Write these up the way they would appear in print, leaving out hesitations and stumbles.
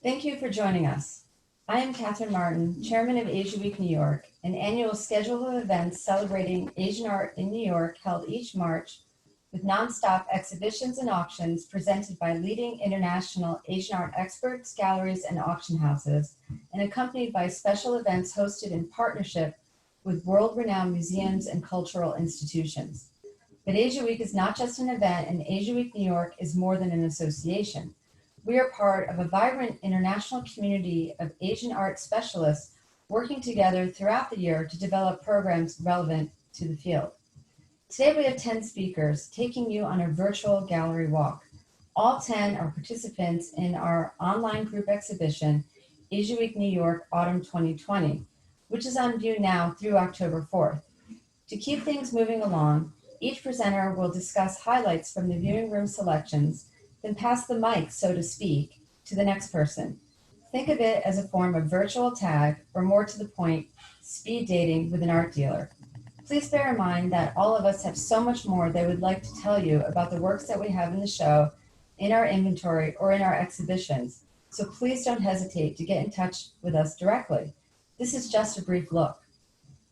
Thank you for joining us. I am Catherine Martin, Chairman of Asia Week New York, an annual schedule of events celebrating Asian art in New York held each March with nonstop exhibitions and auctions presented by leading international Asian art experts, galleries, and auction houses, and accompanied by special events hosted in partnership with world-renowned museums and cultural institutions. But Asia Week is not just an event, and Asia Week New York is more than an association. We are part of a vibrant international community of Asian art specialists working together throughout the year to develop programs relevant to the field. Today we have 10 speakers taking you on a virtual gallery walk. All 10 are participants in our online group exhibition, Asia Week New York Autumn 2020, which is on view now through October 4th. To keep things moving along, each presenter will discuss highlights from the viewing room selections, then pass the mic, so to speak, to the next person. Think of it as a form of virtual tag, or more to the point, speed dating with an art dealer. Please bear in mind that all of us have so much more they would like to tell you about the works that we have in the show, in our inventory, or in our exhibitions, so please don't hesitate to get in touch with us directly. This is just a brief look.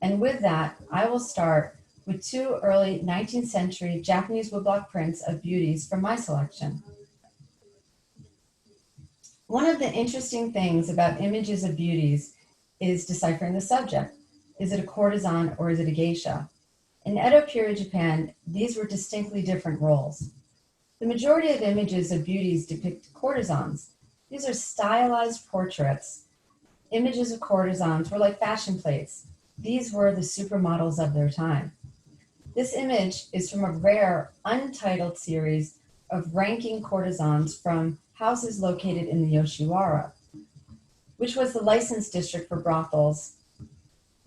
And with that, I will start with two early 19th century Japanese woodblock prints of beauties from my selection. One of the interesting things about images of beauties is deciphering the subject. Is it a courtesan or is it a geisha? In Edo period Japan, these were distinctly different roles. The majority of images of beauties depict courtesans. These are stylized portraits. Images of courtesans were like fashion plates. These were the supermodels of their time. This image is from a rare, untitled series of ranking courtesans from houses located in the Yoshiwara, which was the licensed district for brothels,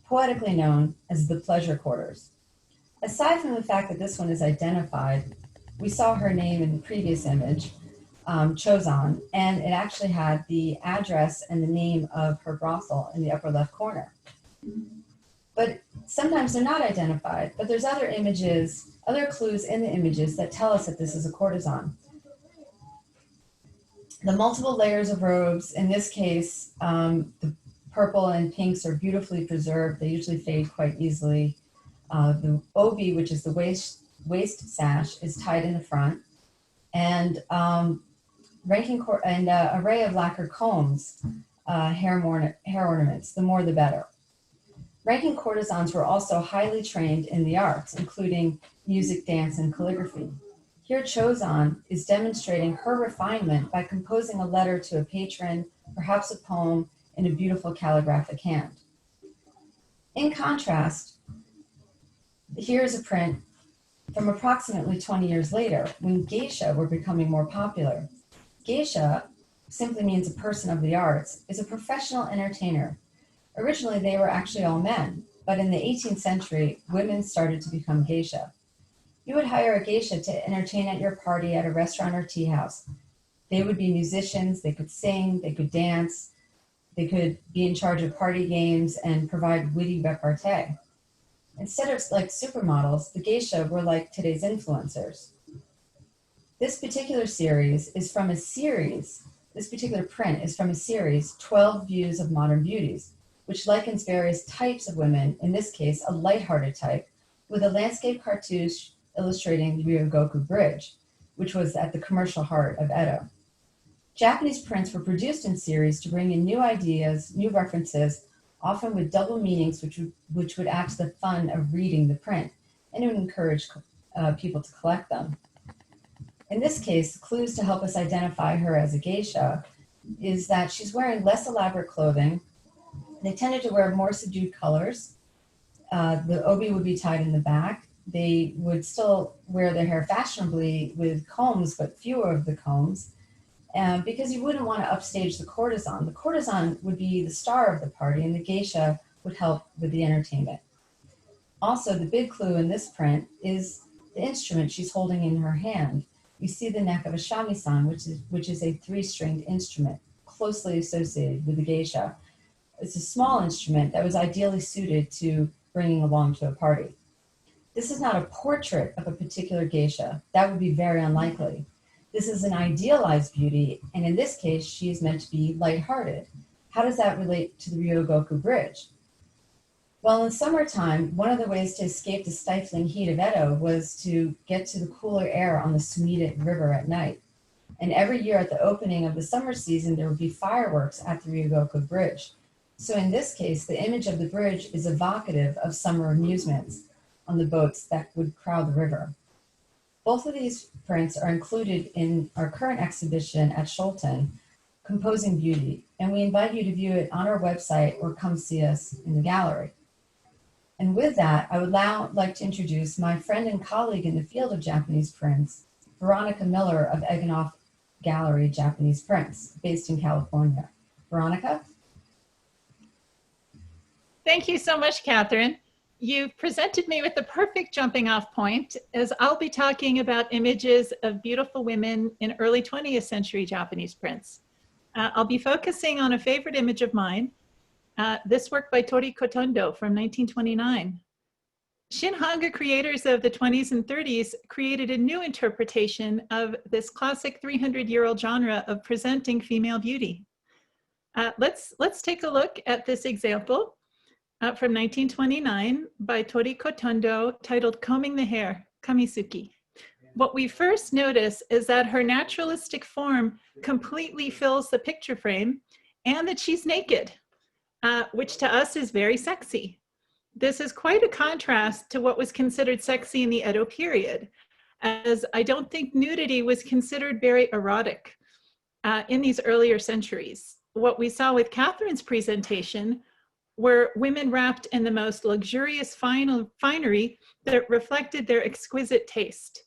poetically known as the pleasure quarters. Aside from the fact that this one is identified, we saw her name in the previous image, Chozan, and it actually had the address and the name of her brothel in the upper left corner. But sometimes they're not identified, but there's other images, other clues in the images that tell us that this is a courtesan. The multiple layers of robes, in this case, the purple and pinks are beautifully preserved. They usually fade quite easily. The obi, which is the waist sash, is tied in the front. And an array of lacquer combs, hair ornaments, the more the better. Ranking courtesans were also highly trained in the arts, including music, dance, and calligraphy. Here, Chozan is demonstrating her refinement by composing a letter to a patron, perhaps a poem, in a beautiful calligraphic hand. In contrast, here is a print from approximately 20 years later, when geisha were becoming more popular. Geisha simply means a person of the arts, is a professional entertainer. Originally, they were actually all men, but in the 18th century, women started to become geisha. You would hire a geisha to entertain at your party at a restaurant or tea house. They would be musicians, they could sing, they could dance, they could be in charge of party games and provide witty repartee. Instead of like supermodels, the geisha were like today's influencers. This particular series is from a series, this particular print is from a series, 12 Views of Modern Beauties, which likens various types of women, in this case, a lighthearted type, with a landscape cartouche illustrating the Ryogoku Bridge, which was at the commercial heart of Edo. Japanese prints were produced in series to bring in new ideas, new references, often with double meanings, which would add to the fun of reading the print, and it would encourage people to collect them. In this case, clues to help us identify her as a geisha is that she's wearing less elaborate clothing. They tended to wear more subdued colors. The obi would be tied in the back. They would still wear their hair fashionably with combs, but fewer of the combs, because you wouldn't want to upstage the courtesan. The courtesan would be the star of the party, and the geisha would help with the entertainment. Also, the big clue in this print is the instrument she's holding in her hand. You see the neck of a shamisen, which is a 3-stringed instrument closely associated with the geisha. It's a small instrument that was ideally suited to bringing along to a party. This is not a portrait of a particular geisha. That would be very unlikely. This is an idealized beauty, and in this case, she is meant to be lighthearted. How does that relate to the Ryogoku Bridge? Well, in summertime, one of the ways to escape the stifling heat of Edo was to get to the cooler air on the Sumida River at night. And every year at the opening of the summer season, there would be fireworks at the Ryogoku Bridge. So in this case, the image of the bridge is evocative of summer amusements on the boats that would crowd the river. Both of these prints are included in our current exhibition at Scholten, Composing Beauty, and we invite you to view it on our website or come see us in the gallery. And with that, I would now like to introduce my friend and colleague in the field of Japanese prints, Veronica Miller of Eganoff Gallery Japanese Prints, based in California. Veronica? Thank you so much, Catherine. You've presented me with the perfect jumping off point, as I'll be talking about images of beautiful women in early 20th century Japanese prints. I'll be focusing on a favorite image of mine, this work by Tori Kotondo from 1929. Shinhanga creators of the 20s and 30s created a new interpretation of this classic 300-year-old genre of presenting female beauty. Let's take a look at this example from 1929 by Tori Kotondo, titled Combing the Hair, Kamisuki. What we first notice is that her naturalistic form completely fills the picture frame and that she's naked, which to us is very sexy. This is quite a contrast to what was considered sexy in the Edo period, as I don't think nudity was considered very erotic in these earlier centuries. What we saw with Catherine's presentation were women wrapped in the most luxurious finery that reflected their exquisite taste.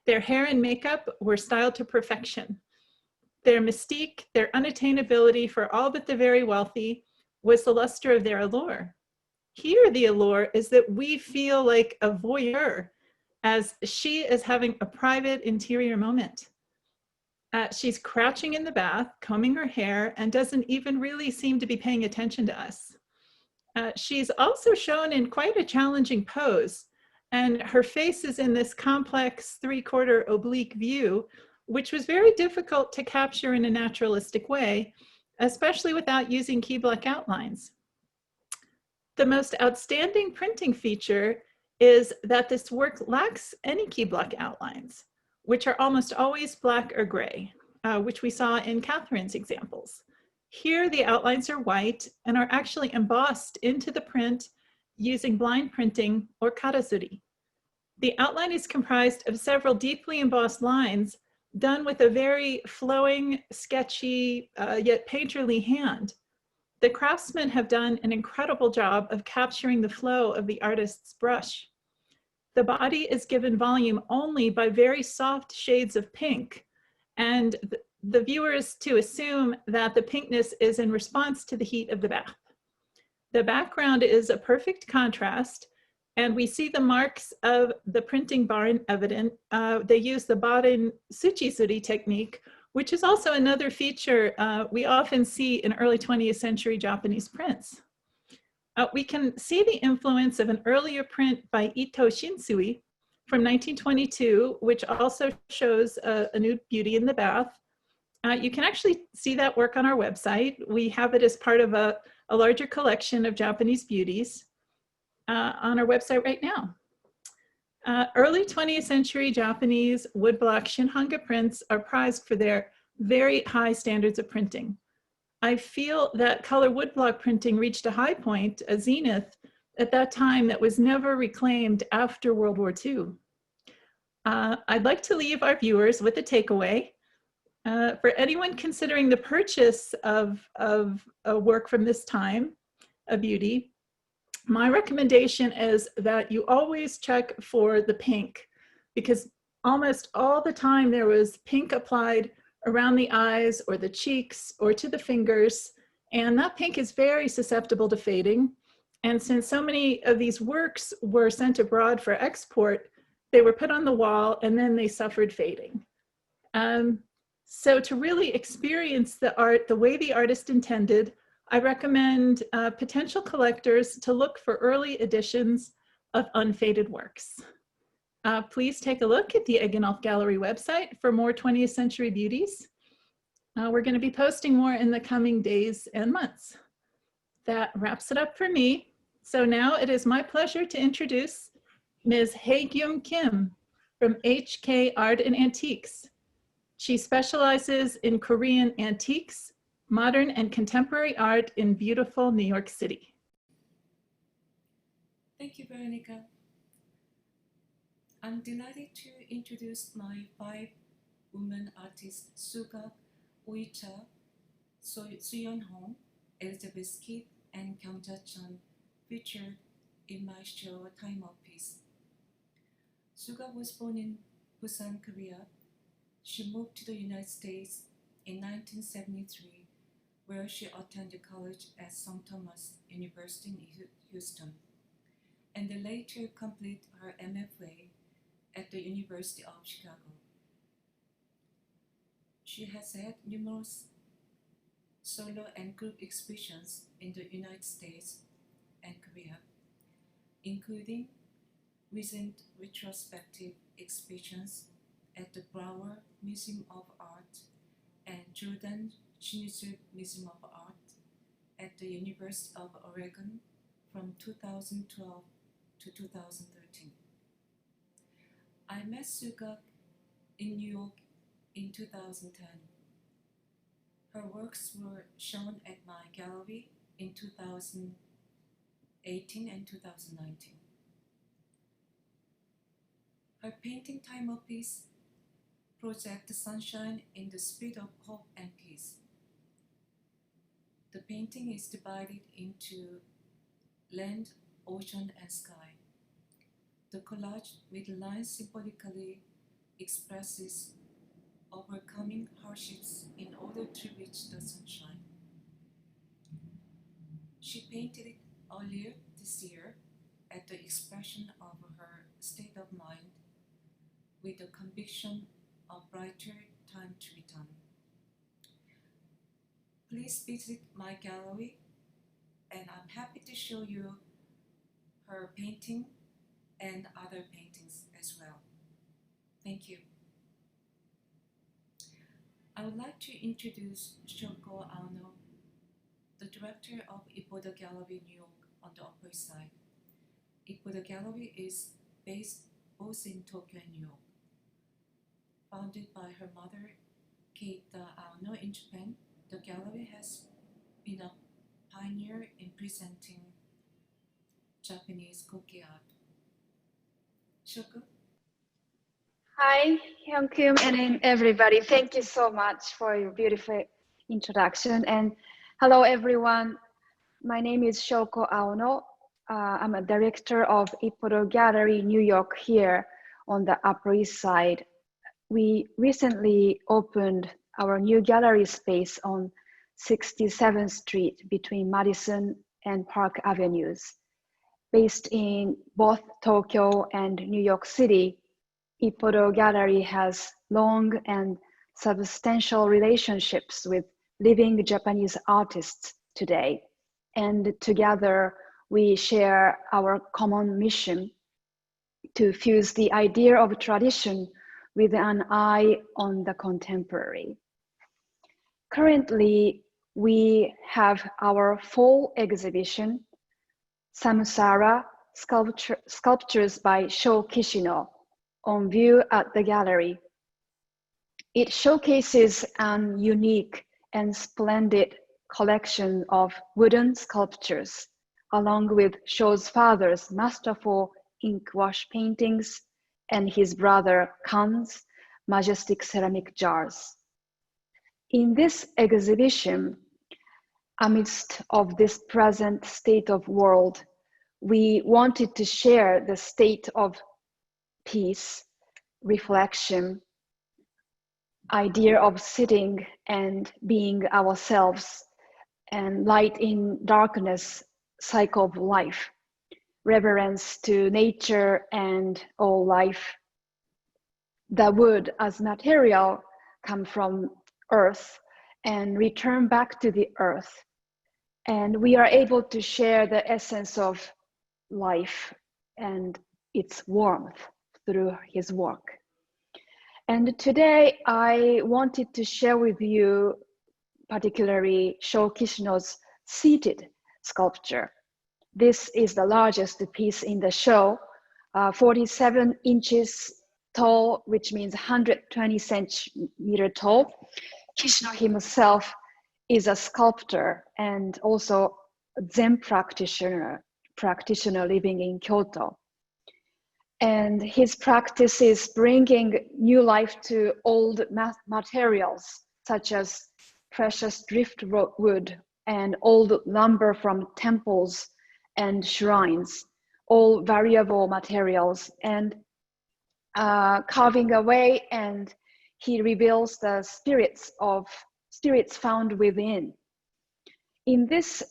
Their hair and makeup were styled to perfection. Their mystique, their unattainability for all but the very wealthy, was the luster of their allure. Here, the allure is that we feel like a voyeur, as she is having a private interior moment. She's crouching in the bath, combing her hair, and doesn't even really seem to be paying attention to us. She's also shown in quite a challenging pose, and her face is in this complex three-quarter oblique view, which was very difficult to capture in a naturalistic way, especially without using key block outlines. The most outstanding printing feature is that this work lacks any key block outlines, which are almost always black or gray, which we saw in Catherine's examples. Here, the outlines are white and are actually embossed into the print using blind printing or karazuri. The outline is comprised of several deeply embossed lines done with a very flowing, sketchy, yet painterly hand. The craftsmen have done an incredible job of capturing the flow of the artist's brush. The body is given volume only by very soft shades of pink, and the viewer is to assume that the pinkness is in response to the heat of the bath. The background is a perfect contrast, and we see the marks of the printing barn evident. They use the Barin Tsuchizuri technique, which is also another feature we often see in early 20th century Japanese prints. We can see the influence of an earlier print by Ito Shinsui from 1922, which also shows a nude beauty in the bath. You can actually see that work on our website. We have it as part of a larger collection of Japanese beauties on our website right now. Early 20th century Japanese woodblock Shinhanga prints are prized for their very high standards of printing. I feel that color woodblock printing reached a high point, a zenith, at that time that was never reclaimed after World War II. I'd like to leave our viewers with a takeaway. For anyone considering the purchase of a work from this time, a beauty, my recommendation is that you always check for the pink, because almost all the time there was pink applied around the eyes or the cheeks or to the fingers, and that pink is very susceptible to fading. And since so many of these works were sent abroad for export, they were put on the wall and then they suffered fading. So to really experience the art the way the artist intended, I recommend potential collectors to look for early editions of unfaded works. please take a look at the Eggenolf Gallery website for more 20th century beauties. We're going to be posting more in the coming days and months. That wraps it up for me. So now it is my pleasure to introduce Ms. Hae-Gyum Kim from HK Art and Antiques. She specializes in Korean antiques, modern and contemporary art in beautiful New York City. Thank you, Veronica. I'm delighted to introduce my 5 women artists, Suga, Oicha, Suyeon Hong, Elizabeth Kidd, and Kyungja Chun, featured in my show Time of Peace. Suga was born in Busan, Korea. She moved to the United States in 1973, where she attended college at St. Thomas University in Houston, and then later completed her MFA at the University of Chicago. She has had numerous solo and group exhibitions in the United States and Korea, including recent retrospective exhibitions at the Broward Museum of Art and Jordan Schnitzer Museum of Art at the University of Oregon from 2012 to 2013. I met Suga in New York in 2010. Her works were shown at my gallery in 2018 and 2019. Her painting Time of Peace projects the sunshine in the spirit of hope and peace. The painting is divided into land, ocean, and sky. The collage with lines symbolically expresses overcoming hardships in order to reach the sunshine. She painted it earlier this year at the expression of her state of mind with the conviction of brighter time to return. Please visit my gallery, and I'm happy to show you her painting and other paintings as well. Thank you. I would like to introduce Shoko Aono, the director of Ippodo Gallery, New York, on the Upper East Side. Ippodo Gallery is based both in Tokyo and New York. Founded by her mother, Keita Aono, in Japan, the gallery has been a pioneer in presenting Japanese koke art. Shoko? Hi, Hyung-Kim and everybody. Thank you so much for your beautiful introduction. And hello, everyone. My name is Shoko Aono. I'm a director of Ippodo Gallery, New York, here on the Upper East Side. We recently opened our new gallery space on 67th Street between Madison and Park Avenues. Based in both Tokyo and New York City, Ippodo Gallery has long and substantial relationships with living Japanese artists today. And together we share our common mission to fuse the idea of tradition with an eye on the contemporary. Currently, we have our fall exhibition, Samsara Sculptures by Sho Kishino, on view at the gallery. It showcases an unique and splendid collection of wooden sculptures, along with Sho's father's masterful ink wash paintings and his brother Kan's majestic ceramic jars. In this exhibition, amidst of this present state of world, we wanted to share the state of peace, reflection, idea of sitting and being ourselves, and light in darkness cycle of life, reverence to nature and all life. The wood as material come from earth and return back to the earth. And we are able to share the essence of life and its warmth. through his work. And today I wanted to share with you particularly Sho Kishino's seated sculpture. This is the largest piece in the show, 47 inches tall, which means 120 centimeter tall. Kishino himself is a sculptor and also a Zen practitioner living in Kyoto. And his practice is bringing new life to old materials, such as precious driftwood and old lumber from temples and shrines, all variable materials, and carving away, and he reveals the spirits found within. In this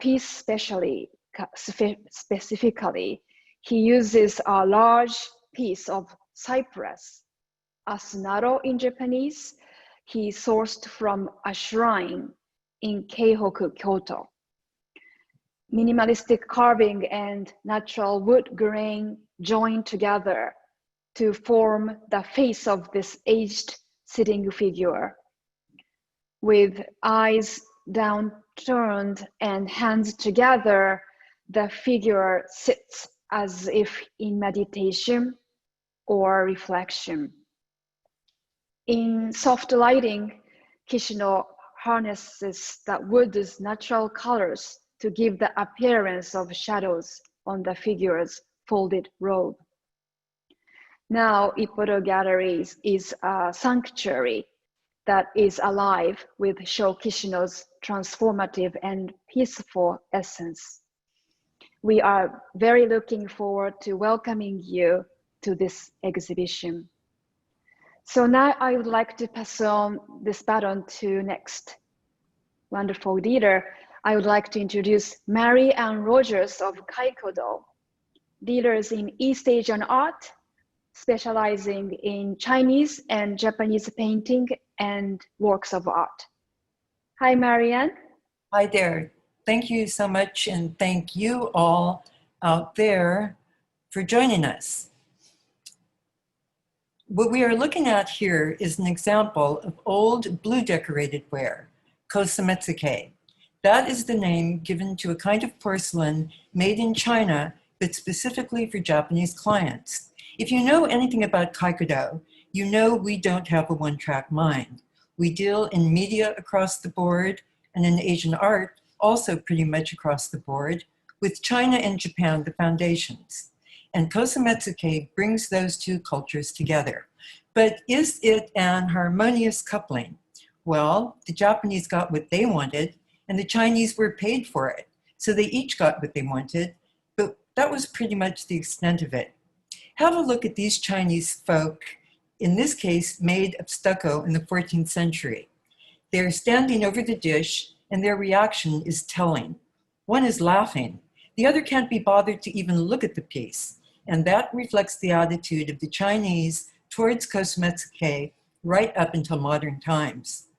piece specifically, he uses a large piece of cypress, asunaro in Japanese. He sourced from a shrine in Keihoku, Kyoto. Minimalistic carving and natural wood grain join together to form the face of this aged sitting figure. With eyes downturned and hands together, the figure sits as if in meditation or reflection. In soft lighting, Kishino harnesses the wood's natural colors to give the appearance of shadows on the figure's folded robe. Now, Ippodo Gallery is a sanctuary that is alive with Sho Kishino's transformative and peaceful essence. We are very looking forward to welcoming you to this exhibition. So now I would like to pass on this baton to next wonderful leader. I would like to introduce Mary Ann Rogers of Kaikodo, leaders in East Asian art, specializing in Chinese and Japanese painting and works of art. Hi, Mary Ann. Hi there. Thank you so much, and thank you all out there for joining us. What we are looking at here is an example of old blue decorated ware, kosametsuke. That is the name given to a kind of porcelain made in China, but specifically for Japanese clients. If you know anything about Kaikodo, you know we don't have a one-track mind. We deal in media across the board and in Asian art also pretty much across the board, with China and Japan the foundations. And kosametsuke brings those two cultures together. But is it an harmonious coupling? Well, the Japanese got what they wanted, and the Chinese were paid for it. So they each got what they wanted, but that was pretty much the extent of it. Have a look at these Chinese folk, in this case made of stucco in the 14th century. They're standing over the dish, and their reaction is telling. One is laughing. The other can't be bothered to even look at the piece, and that reflects the attitude of the Chinese towards kosametsuke right up until modern times.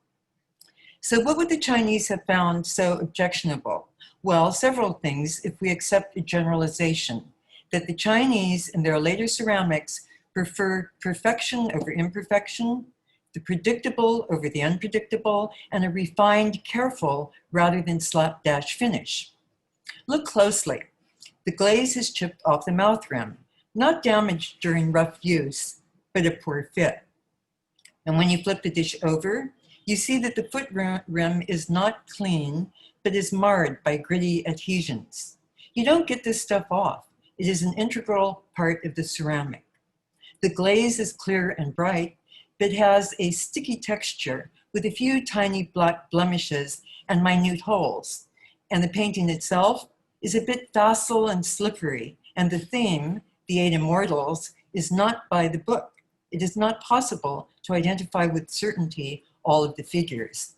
So what would the Chinese have found so objectionable? Well, several things if we accept a generalization, that the Chinese in their later ceramics prefer perfection over imperfection, the predictable over the unpredictable, and a refined, careful rather than slapdash finish. Look closely. The glaze has chipped off the mouth rim, not damaged during rough use, but a poor fit. And when you flip the dish over, you see that the foot rim is not clean, but is marred by gritty adhesions. You don't get this stuff off. It is an integral part of the ceramic. The glaze is clear and bright, but has a sticky texture with a few tiny black blemishes and minute holes. And the painting itself is a bit docile and slippery, and the theme, the 8 Immortals, is not by the book. It is not possible to identify with certainty all of the figures.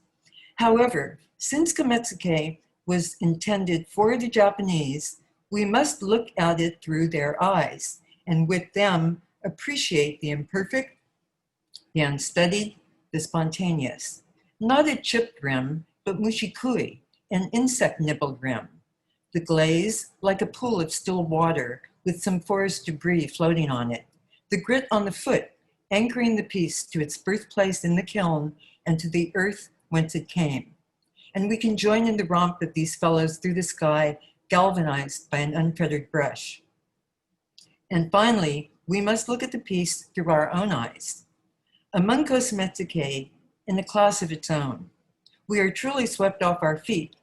However, since kosametsuke was intended for the Japanese, we must look at it through their eyes, and with them appreciate the imperfect, the unstudied, the spontaneous. Not a chipped rim, but mushikui, an insect-nibbled rim. The glaze, like a pool of still water with some forest debris floating on it. the grit on the foot, anchoring the piece to its birthplace in the kiln and to the earth whence it came. And we can join in the romp of these fellows through the sky, galvanized by an unfettered brush. And finally, we must look at the piece through our own eyes. Among Kosametsuke, in a class of its own, we are truly swept off our feet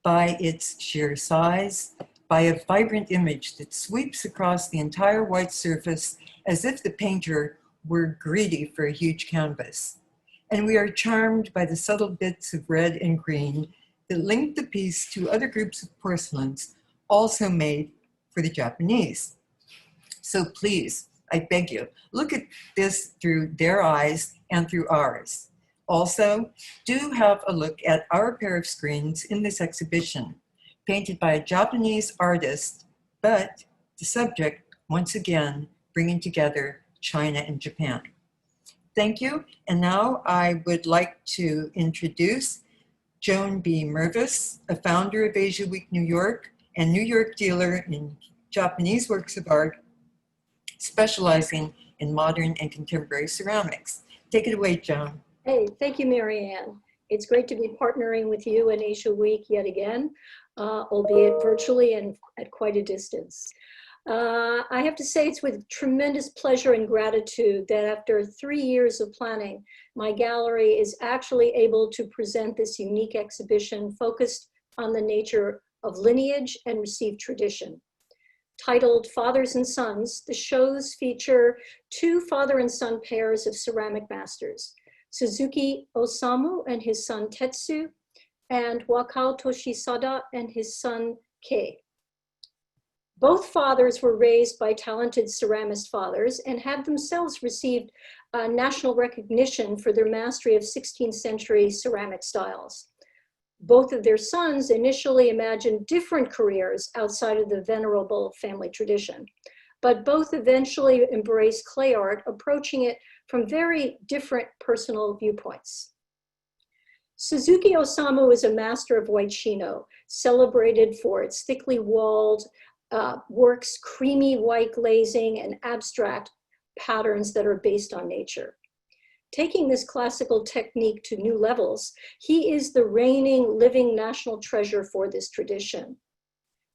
by its sheer size, by a vibrant image that sweeps across the entire white surface as if the painter were greedy for a huge canvas. And we are charmed by the subtle bits of red and green that link the piece to other groups of porcelains also made for the Japanese. So please, I beg you, look at this through their eyes and through ours. Also, do have a look at our pair of screens in this exhibition, painted by a Japanese artist, but the subject, once again, bringing together China and Japan. Thank you, and now I would like to introduce Joan B. Mervis, a founder of Asia Week New York and New York dealer in Japanese works of art, specializing in modern and contemporary ceramics. Take it away, Joan. Hey, thank you, Marianne. It's great to be partnering with you in Asia Week yet again, albeit virtually and at quite a distance. I have to say it's with tremendous pleasure and gratitude that after 3 years of planning, my gallery is actually able to present this unique exhibition focused on the nature of lineage and received tradition. Titled Fathers and Sons, the shows feature 2 father and son pairs of ceramic masters, Suzuki Osamu and his son Tetsu, and Wakao Toshisada and his son Kei. Both fathers were raised by talented ceramist fathers and have themselves received national recognition for their mastery of 16th century ceramic styles. Both of their sons initially imagined different careers outside of the venerable family tradition, but both eventually embraced clay art, approaching it from very different personal viewpoints. Suzuki Osamu is a master of white chino, celebrated for its thickly walled works, creamy white glazing, and abstract patterns that are based on nature. Taking this classical technique to new levels, he is the reigning living national treasure for this tradition.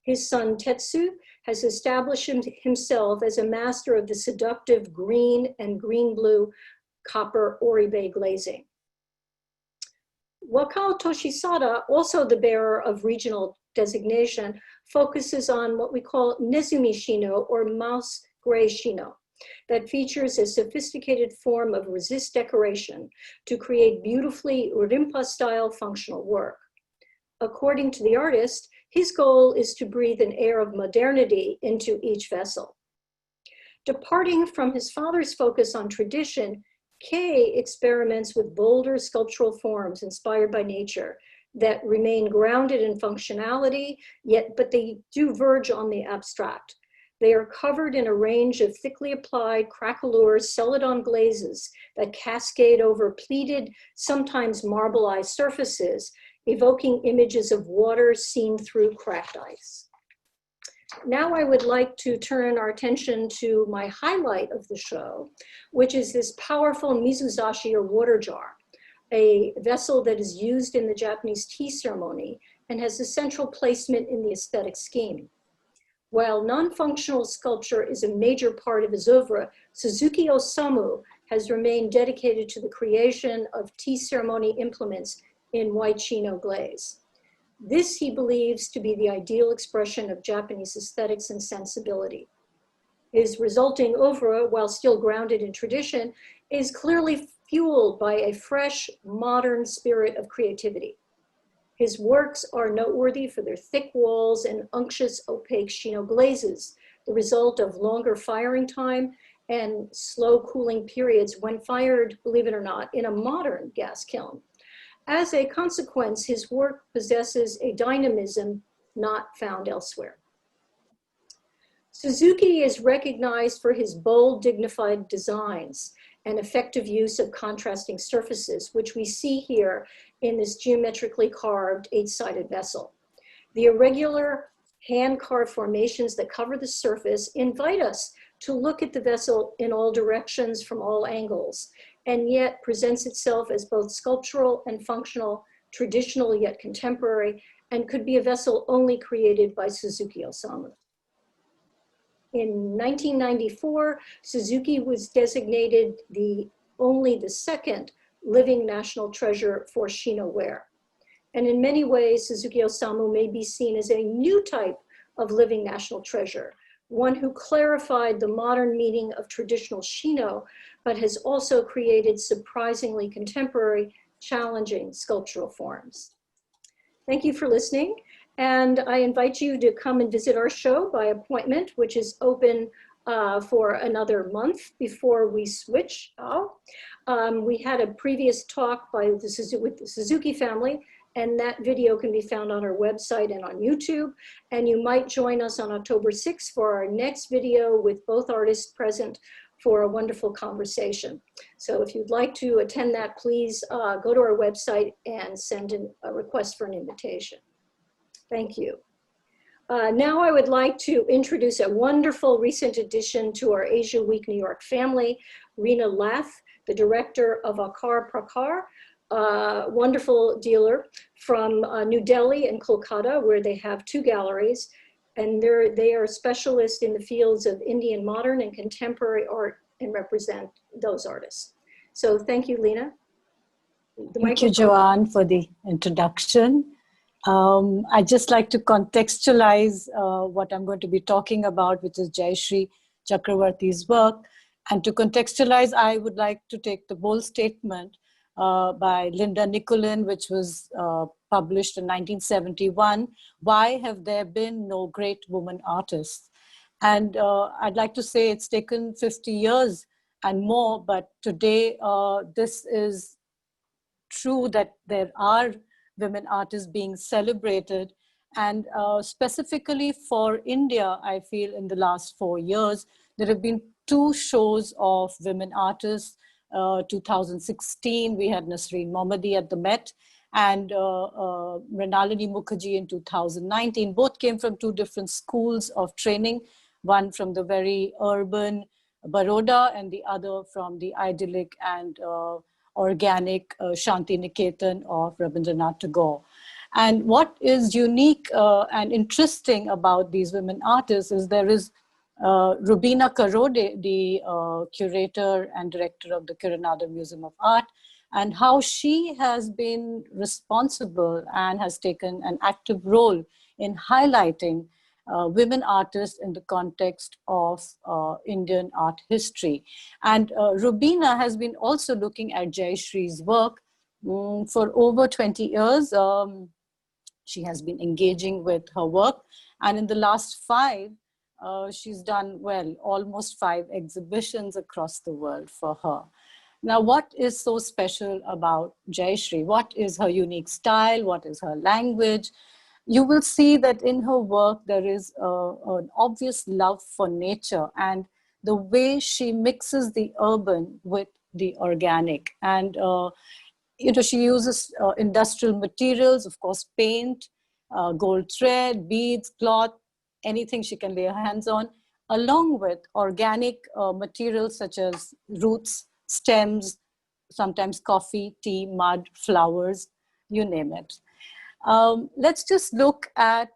His son Tetsu has established himself as a master of the seductive green and green-blue copper oribe glazing. Wakao Toshisada, also the bearer of regional designation, focuses on what we call nezumi shino, or mouse gray shino, that features a sophisticated form of resist decoration to create beautifully rimpa-style functional work. According to the artist, his goal is to breathe an air of modernity into each vessel. Departing from his father's focus on tradition, Kei experiments with bolder sculptural forms inspired by nature that remain grounded in functionality, but they do verge on the abstract. They are covered in a range of thickly applied craquelure celadon glazes that cascade over pleated, sometimes marbleized surfaces, evoking images of water seen through cracked ice. Now I would like to turn our attention to my highlight of the show, which is this powerful mizuzashi, or water jar, a vessel that is used in the Japanese tea ceremony and has a central placement in the aesthetic scheme. While non-functional sculpture is a major part of his oeuvre, Suzuki Osamu has remained dedicated to the creation of tea ceremony implements in white chino glaze. This he believes to be the ideal expression of Japanese aesthetics and sensibility. His resulting oeuvre, while still grounded in tradition, is clearly fueled by a fresh, modern spirit of creativity. His works are noteworthy for their thick walls and unctuous opaque chino glazes, the result of longer firing time and slow cooling periods when fired, believe it or not, in a modern gas kiln. As a consequence, his work possesses a dynamism not found elsewhere. Suzuki is recognized for his bold, dignified designs and effective use of contrasting surfaces, which we see here in this geometrically carved 8-sided vessel. The irregular hand-carved formations that cover the surface invite us to look at the vessel in all directions from all angles, and yet presents itself as both sculptural and functional, traditional yet contemporary, and could be a vessel only created by Suzuki Osamu. In 1994, Suzuki was designated only the second living national treasure for Shino ware. And in many ways, Suzuki Osamu may be seen as a new type of living national treasure, one who clarified the modern meaning of traditional Shino, but has also created surprisingly contemporary, challenging sculptural forms. Thank you for listening. And I invite you to come and visit our show by appointment, which is open for another month before we switch out. We had a previous talk with the Suzuki family, and that video can be found on our website and on YouTube. And you might join us on October 6th for our next video with both artists present for a wonderful conversation. So if you'd like to attend that, please go to our website and send in a request for an invitation. Thank you. Now I would like to introduce a wonderful recent addition to our Asia Week New York family, Rina Lath, the director of Akar Prakar, wonderful dealer from New Delhi and Kolkata, where they have 2 galleries. And they are specialists in the fields of Indian modern and contemporary art and represent those artists. So thank you, Lena. Thank you, Joanne, for the introduction. I'd just like to contextualize what I'm going to be talking about, which is Jayashree Chakravarti's work. And to contextualize, I would like to take the bold statement by Linda Nicolin, which was published in 1971, "Why have there been no great woman artists?" And I'd like to say it's taken 50 years and more, but today this is true that there are women artists being celebrated. And specifically for India, I feel in the last 4 years, there have been 2 shows of women artists. 2016, we had Nasreen Mohammadi at the Met, and Mrinalini Mukherjee in 2019. Both came from 2 different schools of training, one from the very urban Baroda and the other from the idyllic and organic Shanti Niketan of Rabindranath Tagore. And what is unique and interesting about these women artists is there is Rubina Karode, the curator and director of the Kiranada Museum of Art, and how she has been responsible and has taken an active role in highlighting women artists in the context of Indian art history. And Rubina has been also looking at Jayashree's work for over 20 years. She has been engaging with her work, and in the last 5, she's done, well, almost 5 exhibitions across the world for her. Now, what is so special about Jayashree? What is her unique style? What is her language? You will see that in her work, there is an obvious love for nature and the way she mixes the urban with the organic. And, she uses industrial materials, of course, paint, gold thread, beads, cloth, anything she can lay her hands on, along with organic materials such as roots, stems, sometimes coffee, tea, mud, flowers, you name it. Let's just look at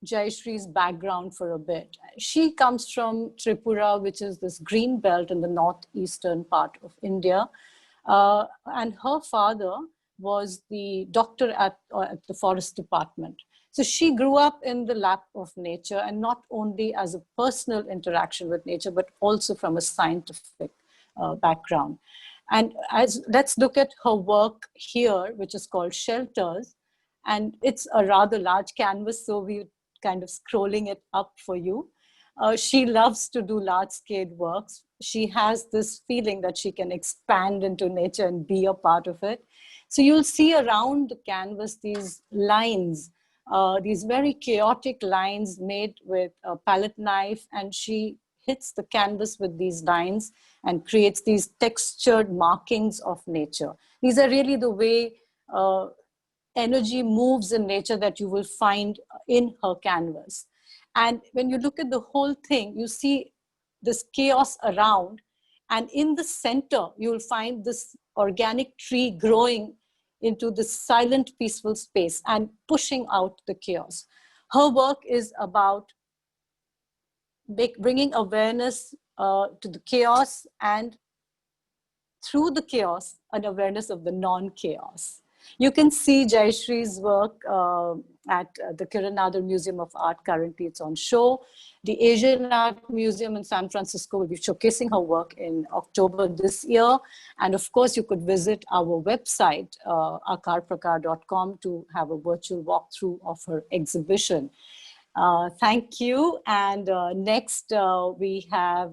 Jayashree's background for a bit. She comes from Tripura, which is this green belt in the northeastern part of India. And her father was the doctor at the forest department. So she grew up in the lap of nature, and not only as a personal interaction with nature, but also from a scientific background. And let's look at her work here, which is called Shelters. And it's a rather large canvas, so we're kind of scrolling it up for you. She loves to do large-scale works. She has this feeling that she can expand into nature and be a part of it. So you'll see around the canvas these lines, these very chaotic lines made with a palette knife, and she hits the canvas with these lines and creates these textured markings of nature. These are really the way energy moves in nature that you will find in her canvas. And when you look at the whole thing, you see this chaos around. And in the center, you'll find this organic tree growing into this silent, peaceful space and pushing out the chaos. Her work is about bringing awareness to the chaos, and through the chaos, an awareness of the non-chaos. You can see Jayashree's work at the Kiranadar Museum of Art. Currently, it's on show. The Asian Art Museum in San Francisco will be showcasing her work in October this year. And of course, you could visit our website, akarprakar.com, to have a virtual walkthrough of her exhibition. Thank you. And next we have,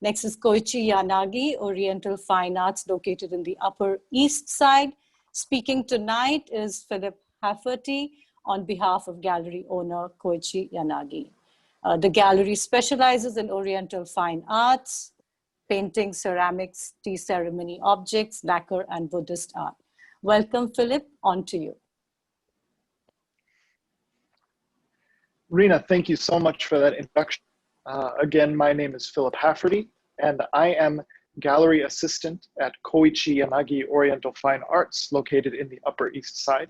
next is Koichi Yanagi, Oriental Fine Arts, located in the Upper East Side. Speaking tonight is Philip Hafferty on behalf of gallery owner Koichi Yanagi. The gallery specializes in Oriental fine arts, painting, ceramics, tea ceremony objects, lacquer, and Buddhist art. Welcome, Philip, on to you. Rena, thank you so much for that introduction. Again, my name is Philip Hafferty, and I am gallery assistant at Koichi Yanagi Oriental Fine Arts, located in the Upper East Side.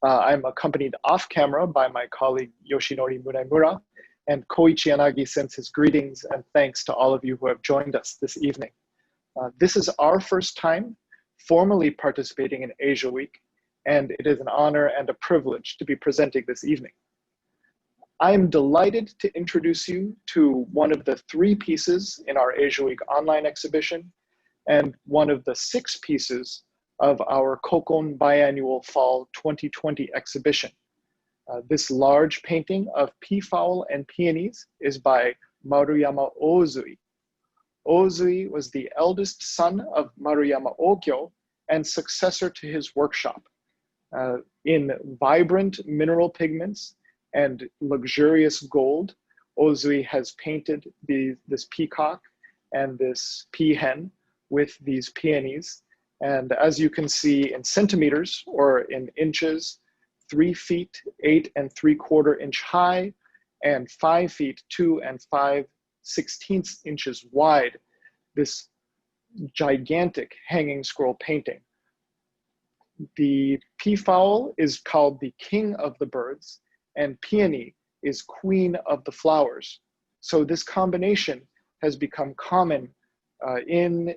I'm accompanied off camera by my colleague Yoshinori Munemura, and Koichi Yanagi sends his greetings and thanks to all of you who have joined us this evening. This is our first time formally participating in Asia Week, and it is an honor and a privilege to be presenting this evening. I am delighted to introduce you to one of the 3 pieces in our Asia Week online exhibition and one of the 6 pieces of our Kokon biannual Fall 2020 exhibition. This large painting of peafowl and peonies is by Maruyama Ozui. Ozui was the eldest son of Maruyama Okyo and successor to his workshop. In vibrant mineral pigments and luxurious gold, Ozui has painted this peacock and this peahen with these peonies. And as you can see in centimeters or in inches, 3 feet, 8 3/4 inch high, and 5 feet, 2 5/16 inches wide, this gigantic hanging scroll painting. The peafowl is called the king of the birds, and peony is queen of the flowers. So this combination has become common in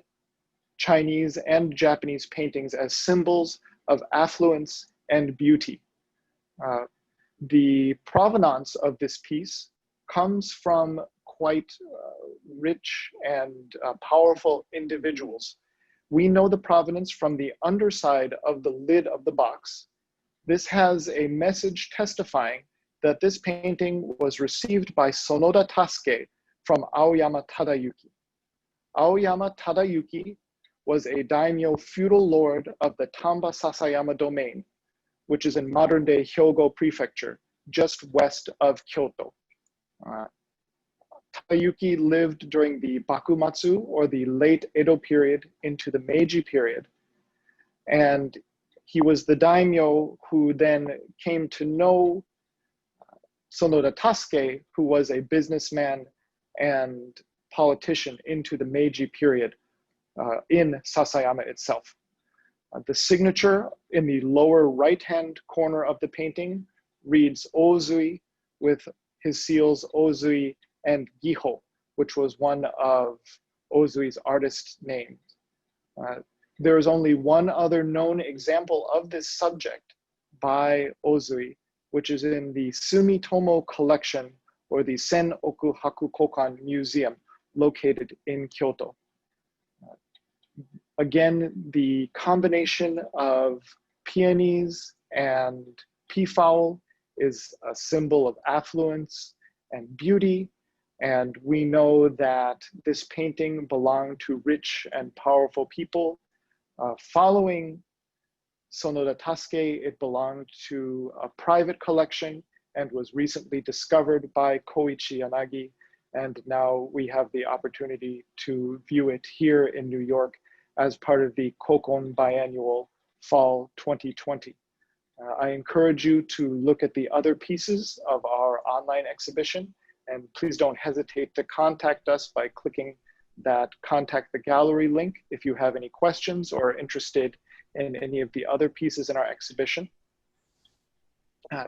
Chinese and Japanese paintings as symbols of affluence and beauty. The provenance of this piece comes from quite rich and powerful individuals. We know the provenance from the underside of the lid of the box. This has a message testifying that this painting was received by Sonoda Tasuke from Aoyama Tadayuki. Aoyama Tadayuki was a daimyo feudal lord of the Tamba Sasayama domain, which is in modern-day Hyogo Prefecture, just west of Kyoto. Tadayuki lived during the Bakumatsu, or the late Edo period, into the Meiji period. And he was the daimyo who then came to know Sonoda Tasuke, who was a businessman and politician into the Meiji period in Sasayama itself. The signature in the lower right-hand corner of the painting reads Ozui with his seals Ozui and Giho, which was one of Ozui's artist names. There is only one other known example of this subject by Ozui, which is in the Sumitomo collection, or the Sen-oku Hakukokan Museum, located in Kyoto. Again, the combination of peonies and peafowl is a symbol of affluence and beauty. And we know that this painting belonged to rich and powerful people. Following Sonoda Tasuke, it belonged to a private collection and was recently discovered by Koichi Yanagi. And now we have the opportunity to view it here in New York as part of the Kokon biannual Fall 2020. I encourage you to look at the other pieces of our online exhibition And please don't hesitate to contact us by clicking that Contact the Gallery link if you have any questions or are interested in any of the other pieces in our exhibition.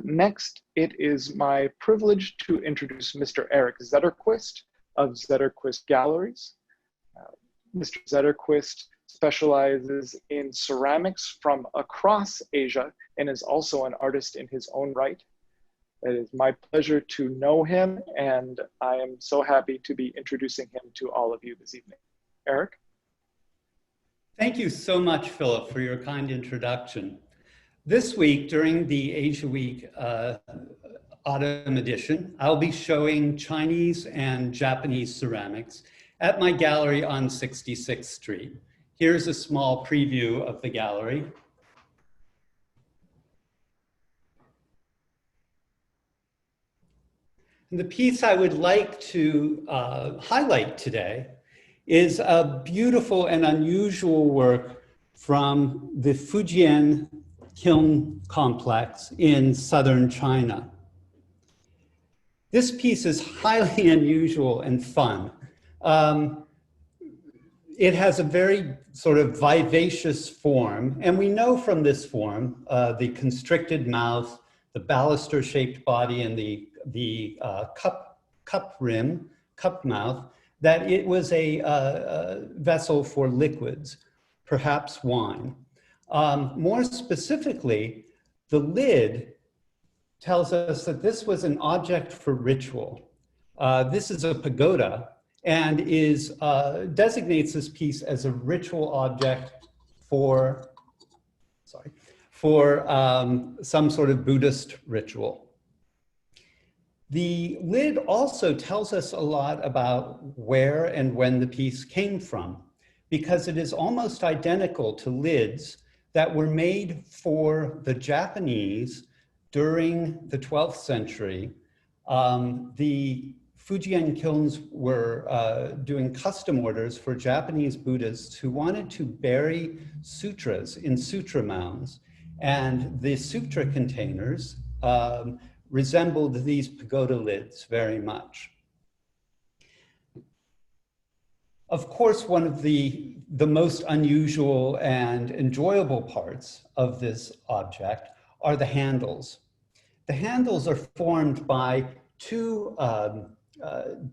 Next, it is my privilege to introduce Mr. Eric Zetterquist of Zetterquist Galleries. Mr. Zetterquist specializes in ceramics from across Asia and is also an artist in his own right. It is my pleasure to know him, and I am so happy to be introducing him to all of you this evening. Eric? Thank you so much, Philip, for your kind introduction. This week, during the Asia Week Autumn Edition, I'll be showing Chinese and Japanese ceramics at my gallery on 66th Street. Here's a small preview of the gallery. And the piece I would like to highlight today is a beautiful and unusual work from the Fujian kiln complex in southern China. This piece is highly unusual and fun. It has a very sort of vivacious form, and we know from this form, the constricted mouth, the baluster-shaped body, and the cup mouth, that it was a vessel for liquids, perhaps wine. More specifically, the lid tells us that this was an object for ritual. This is a pagoda and designates this piece as a ritual object for some sort of Buddhist ritual. The lid also tells us a lot about where and when the piece came from, because it is almost identical to lids that were made for the Japanese during the 12th century. The Fujian kilns were doing custom orders for Japanese Buddhists who wanted to bury sutras in sutra mounds, and the sutra containers resembled these pagoda lids very much. Of course, one of the most unusual and enjoyable parts of this object are the handles. The handles are formed by two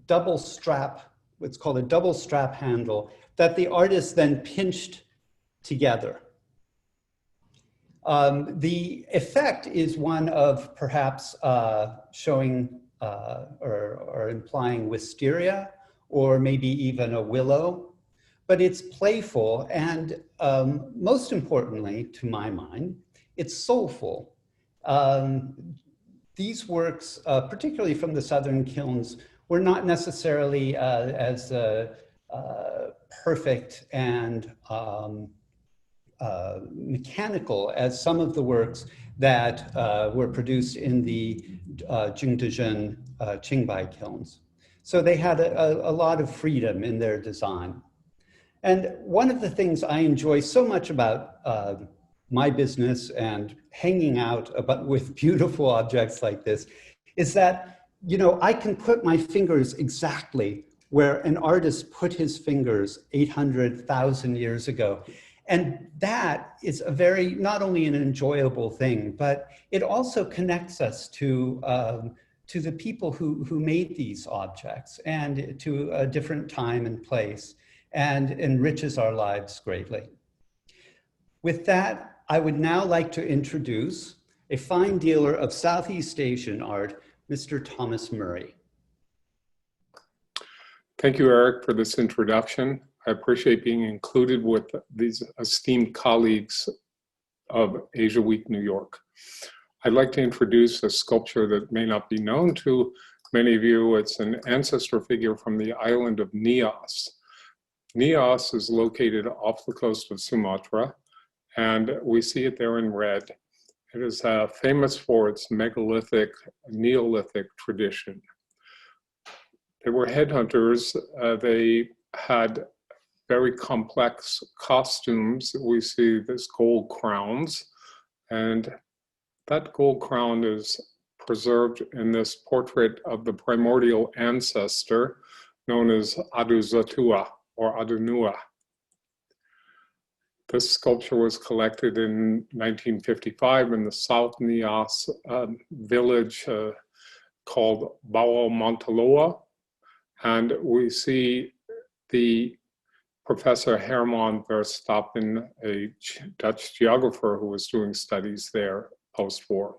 double strap, what's called a double strap handle, that the artist then pinched together. The effect is one of perhaps showing or implying wisteria, or maybe even a willow, but it's playful and most importantly, to my mind, it's soulful. These works, particularly from the southern kilns, were not necessarily as perfect and mechanical as some of the works that were produced in the Jingdezhen Qingbai kilns. So they had a lot of freedom in their design. And one of the things I enjoy so much about my business and hanging out with beautiful objects like this is that, you know, I can put my fingers exactly where an artist put his fingers 800,000 years ago. And that is a very, not only an enjoyable thing, but it also connects us to the people who made these objects and to a different time and place, and enriches our lives greatly. With that, I would now like to introduce a fine dealer of Southeast Asian art, Mr. Thomas Murray. Thank you, Eric, for this introduction. I appreciate being included with these esteemed colleagues of Asia Week New York. I'd like to introduce a sculpture that may not be known to many of you. It's an ancestor figure from the island of Nias. Nias is located off the coast of Sumatra, and we see it there in red. It is famous for its megalithic, Neolithic tradition. They were headhunters. They had very complex costumes. We see this gold crowns, and that gold crown is preserved in this portrait of the primordial ancestor known as Aduzatua or Adunua. This sculpture was collected in 1955 in the South Nias village called Bawal Montaloa. And we see the Professor Herman Verstappen, a Dutch geographer who was doing studies there post-war.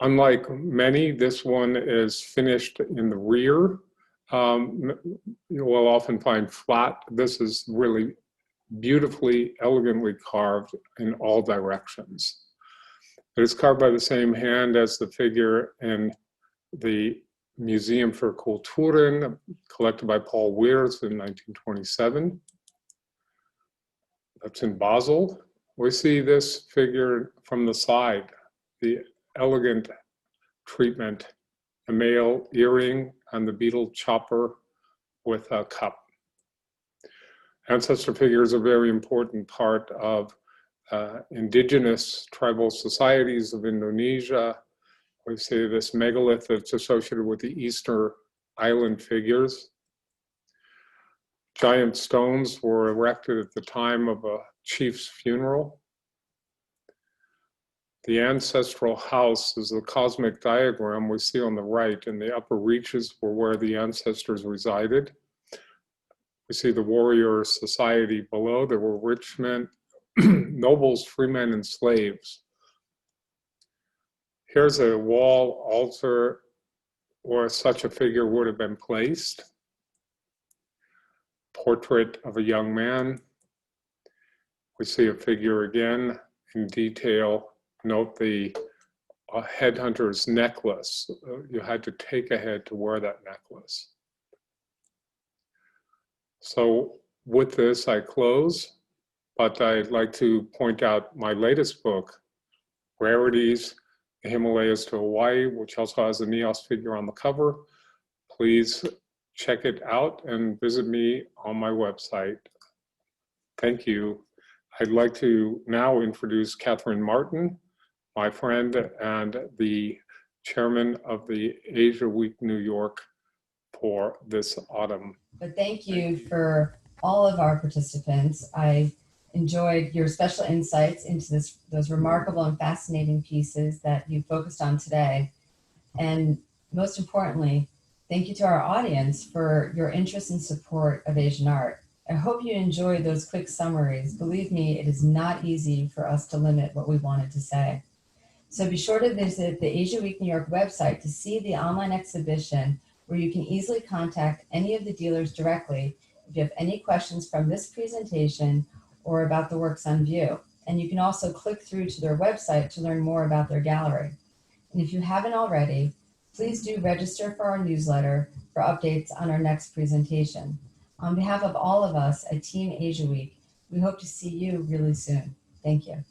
Unlike many, this one is finished in the rear. You will often find flat. This is really beautifully, elegantly carved in all directions. It is carved by the same hand as the figure in the Museum for Kulturen, collected by Paul Weers in 1927. That's in Basel. We see this figure from the side, the elegant treatment, a male earring and the beetle chopper with a cup. Ancestor figures are a very important part of indigenous tribal societies of Indonesia. We see this megalith that's associated with the Easter Island figures. Giant stones were erected at the time of a chief's funeral. The ancestral house is the cosmic diagram we see on the right, and the upper reaches were where the ancestors resided. We see the warrior society below. There were rich men, nobles, freemen, and slaves. Here's a wall altar where such a figure would have been placed. Portrait of a young man. We see a figure again in detail. Note the headhunter's necklace. You had to take a head to wear that necklace. So with this, I close, but I'd like to point out my latest book, Rarities, the Himalayas to Hawaii, which also has a Nias figure on the cover. Please check it out and visit me on my website. Thank you. I'd like to now introduce Catherine Martin, my friend and the chairman of the Asia Week New York for this autumn. But thank you for all of our participants. I enjoyed your special insights into those remarkable and fascinating pieces that you focused on today. And most importantly, thank you to our audience for your interest and support of Asian art. I hope you enjoyed those quick summaries. Believe me, it is not easy for us to limit what we wanted to say. So be sure to visit the Asia Week New York website to see the online exhibition where you can easily contact any of the dealers directly if you have any questions from this presentation or about the works on view. And you can also click through to their website to learn more about their gallery. And if you haven't already, please do register for our newsletter for updates on our next presentation. On behalf of all of us at Team Asia Week, we hope to see you really soon. Thank you.